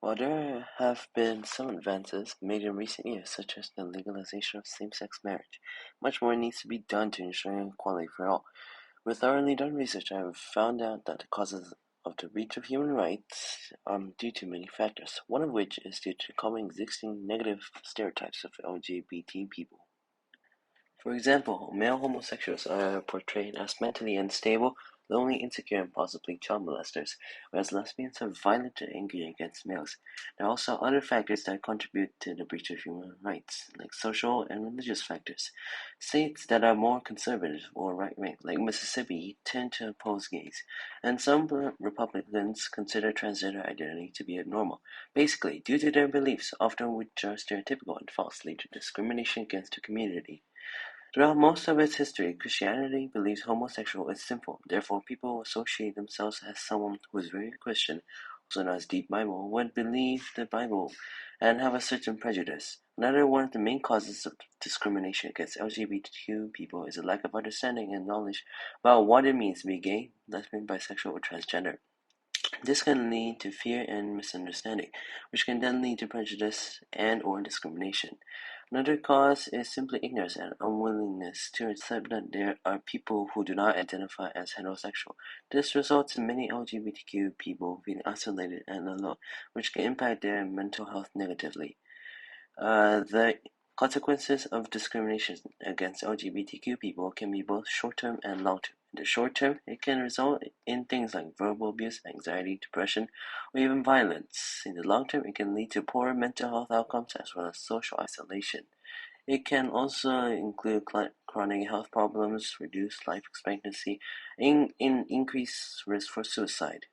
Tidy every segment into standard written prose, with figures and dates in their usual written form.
While there have been some advances made in recent years, such as the legalization of same-sex marriage, much more needs to be done to ensure equality for all. With thoroughly done research, I have found out that the causes of the breach of human rights are due to many factors, one of which is due to common existing negative stereotypes of LGBT people. For example, male homosexuals are portrayed as mentally unstable, lonely, insecure, and possibly child molesters, whereas lesbians are violent and angry against males. There are also other factors that contribute to the breach of human rights, like social and religious factors. States that are more conservative or right-wing, like Mississippi, tend to oppose gays, and some Republicans consider transgender identity to be abnormal. Basically, due to their beliefs, often which are stereotypical and false, lead to discrimination against the community. Throughout most of its history, Christianity believes homosexual is sinful. Therefore, people associate themselves as someone who is very Christian, also known as deep Bible, would believe the Bible and have a certain prejudice. Another one of the main causes of discrimination against LGBTQ people is a lack of understanding and knowledge about what it means to be gay, lesbian, bisexual, or transgender. This can lead to fear and misunderstanding, which can then lead to prejudice and or discrimination. Another cause is simply ignorance and unwillingness to accept that there are people who do not identify as heterosexual. This results in many LGBTQ people being isolated and alone, which can impact their mental health negatively. The consequences of discrimination against LGBTQ people can be both short-term and long-term. In the short term, it can result in things like verbal abuse, anxiety, depression, or even violence. In the long term, it can lead to poor mental health outcomes as well as social isolation. It can also include chronic health problems, reduced life expectancy, and increased risk for suicide.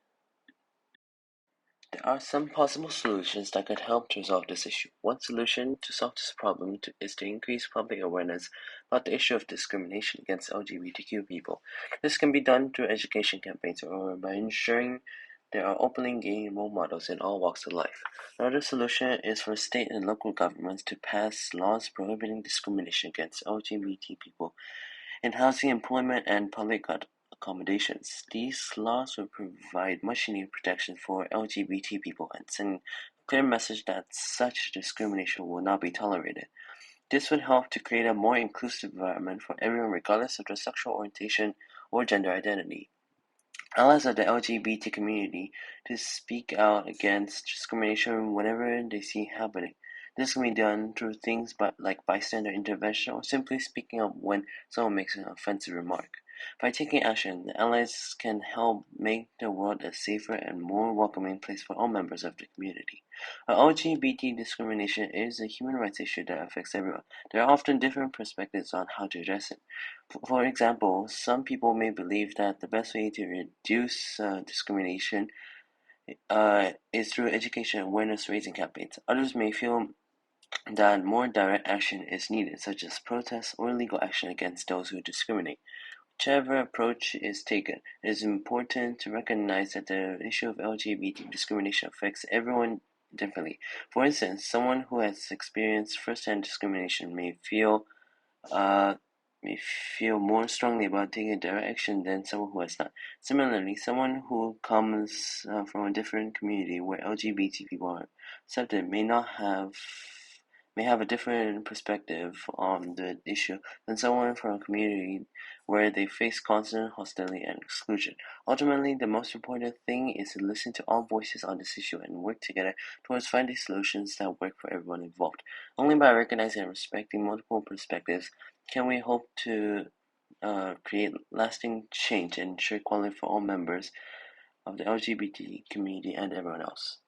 There are some possible solutions that could help to resolve this issue. One solution to solve this problem is to increase public awareness about the issue of discrimination against LGBTQ people. This can be done through education campaigns or by ensuring there are openly gay role models in all walks of life. Another solution is for state and local governments to pass laws prohibiting discrimination against LGBT people in housing, employment, and public accommodations. These laws will provide much-needed protection for LGBT people and send a clear message that such discrimination will not be tolerated. This would help to create a more inclusive environment for everyone regardless of their sexual orientation or gender identity. Allies of the LGBT community to speak out against discrimination whenever they see it happening. This can be done through things like bystander intervention or simply speaking up when someone makes an offensive remark. By taking action, the allies can help make the world a safer and more welcoming place for all members of the community. LGBT discrimination is a human rights issue that affects everyone. There are often different perspectives on how to address it. For example, some people may believe that the best way to reduce discrimination is through education and awareness raising campaigns. Others may feel that more direct action is needed, such as protests or legal action against those who discriminate. Whichever approach is taken, it is important to recognize that the issue of LGBT discrimination affects everyone differently. For instance, someone who has experienced first-hand discrimination uh, may feel more strongly about taking direct action than someone who has not. Similarly, someone who comes from a different community where LGBT people are accepted may have a different perspective on the issue than someone from a community where they face constant hostility and exclusion. Ultimately, the most important thing is to listen to all voices on this issue and work together towards finding solutions that work for everyone involved. Only by recognizing and respecting multiple perspectives can we hope to create lasting change and ensure equality for all members of the LGBT community and everyone else.